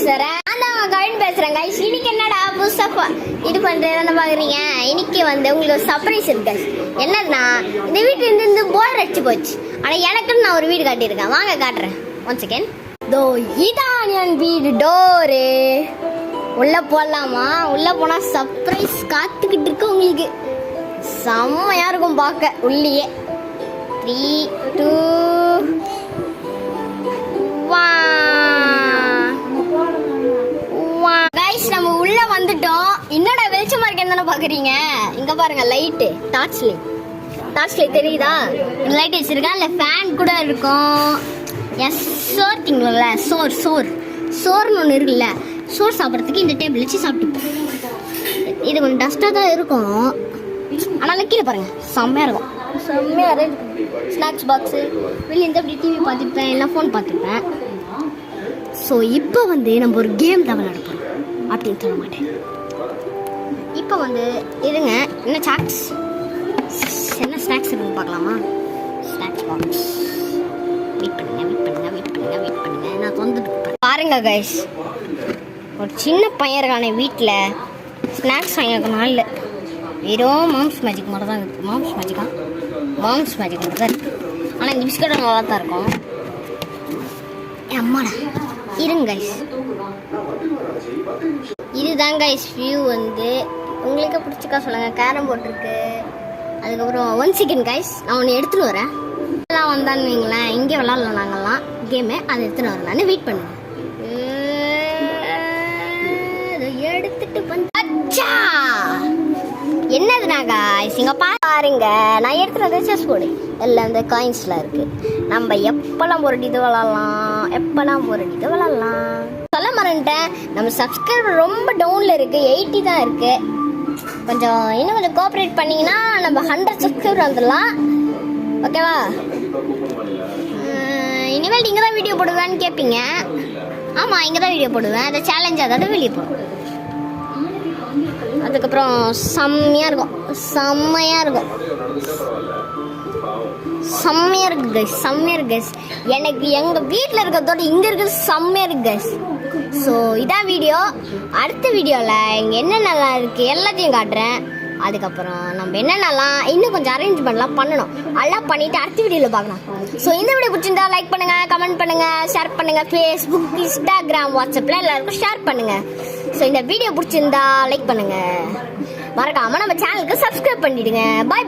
பேசுறேன். நான் கவின் பேசுறேன் கைஸ். இன்னைக்கு என்னடா புதுசா இது பண்றேன்னு பாக்குறீங்க. இன்னைக்கு வந்து உங்களுக்கு ஒரு சர்ப்ரைஸ் இருக்கு. என்னன்னா இந்த வீட்டுல இருந்து போர் அடிச்சு போச்சு. ஆனா எனக்குன்னு நான் ஒரு வீடு காட்டியிருக்கேன். வாங்க காட்டுறேன். One second. தோ இதான் என் வீடு டோரு. உள்ள போடலாமா? உள்ள போனா சர்ப்ரைஸ் காத்துக்கிட்டு இருக்கு உங்களுக்கு. செம்மையா இருக்கும் பார்க்க உள்ளேயே. 3, 2, 1 கைஸ், நம்ம உள்ள வந்துட்டோம். என்னடா வெளிச்சமா இருக்கு என்ன பாக்குறீங்க? இங்க பாருங்க லைட்டு, டார்ச் லைட் தெரியுதா? லைட் வச்சிருக்கேன். இல்ல ஃபேன் கூட இருக்கும். எஸ் சோர் திங்களா? சோர்னு ஒன்று இருக்குல்ல, சோர் சாப்பிட்றதுக்கு இந்த டேபிள் வச்சு சாப்பிட்டுப்போம். இது கொஞ்சம் டஸ்டாக தான் இருக்கும், ஆனால் கீழே பாருங்க செம்மையாக இருக்கும். செம்மையாக இருக்கும். ஸ்நாக்ஸ் பாக்ஸு வெளியே இருந்து அப்படி டிவி பார்த்துப்பேன், இல்லை ஃபோன் பார்த்துப்பேன். ஸோ இப்போ வந்து நம்ம ஒரு கேம் தான் விளையாட போகிறோம் அப்படின்னு சொல்ல மாட்டேன். இப்போ வந்து இருங்க, என்ன ஸ்நாக்ஸ் இருக்குன்னு பார்க்கலாமா? Snacks box. வெயிட் பண்ணுங்க. நான் வந்துட்டு பாருங்க கைஸ், ஒரு சின்ன பையன் இருக்கான வீட்டில் ஸ்நாக்ஸ் வாங்கிக்கணும். இல்லை வெறும் மாம்ஸ் மேஜிக் மட்டும் தான் இருக்குது. மாம்ஸ் மேஜிக் மட்டும் தான் இருக்குது. ஆனால் இந்த பிஸ்கட்டும் நல்லா தான் இருக்கும். அம்மாடா இருங்க கைஸ், இதுதான் கைஸ் வியூ. வந்து உங்களுக்கு பிடிச்சிக்கா சொல்லுங்கள். கேரம் போர்ட் இருக்கு. அதுக்கப்புறம் 1 செகண்ட் கைஸ், நான் ஒன்று எடுத்துன்னு வரேன். எல்லாம் வந்தான்னு வைங்களேன், இங்கே விளாட்லாம் நாங்கள்லாம் கேமு. அதை எடுத்துன்னு வரேன். நான் வெயிட் பண்ணுங்க. எடுத்துட்டு வந்தா என்னதுனா கைஸ், இங்க பாருங்க, நான் எடுத்துட்டு வந்து செஸ் போர்டு எல்லாம் இந்த காயின்ஸ்ல இருக்கு. நம்ம எப்பெல்லாம் போராடிட்டு விளாடலாம். சொல்ல மறந்துட்டேன், நம்ம சப்ஸ்கிரைபர் ரொம்ப டவுன்ல இருக்கு. 80 தான் இருக்கு. இன்னும் கொஞ்சம் கோஆப்ரேட் பண்ணீங்கன்னா நம்ம 100 சப்ஸ்கிரைபர் வந்துடலாம். ஓகேவா? இனிமேல் நீங்க தான் வீடியோ போடுவேன்னு கேட்பீங்க. ஆமா, இங்க தான் வீடியோ போடுவேன். அந்த சேலஞ்ச் அதாவது வெளியே போடும். அதுக்கப்புறம் செம்மையா இருக்கும் கைஸ். எனக்கு எங்க வீட்டில் இருக்கிறதோட இங்க இருக்கிறது செம்மையா இருக்கு கைஸ். ஸோ இதான் வீடியோ. அடுத்த வீடியோவில் இங்கே என்னென்னலாம் இருக்குது எல்லாத்தையும் காட்டுறேன். அதுக்கப்புறம் நம்ம என்னென்னலாம் இன்னும் கொஞ்சம் அரேஞ்ச்மெண்ட்லாம் பண்ணணும். அதெல்லாம் பண்ணிவிட்டு அடுத்த வீடியோவில் பார்க்கலாம். ஸோ இந்த வீடியோ பிடிச்சிருந்தா லைக் பண்ணுங்கள், கமெண்ட் பண்ணுங்கள், ஷேர் பண்ணுங்கள். ஃபேஸ்புக், இன்ஸ்டாகிராம், வாட்ஸ்அப்பில் எல்லாருக்கும் ஷேர் பண்ணுங்கள். ஸோ இந்த வீடியோ பிடிச்சிருந்தா லைக் பண்ணுங்கள். மறக்காமல் நம்ம சேனலுக்கு சப்ஸ்கிரைப் பண்ணிவிடுங்க. பாய்.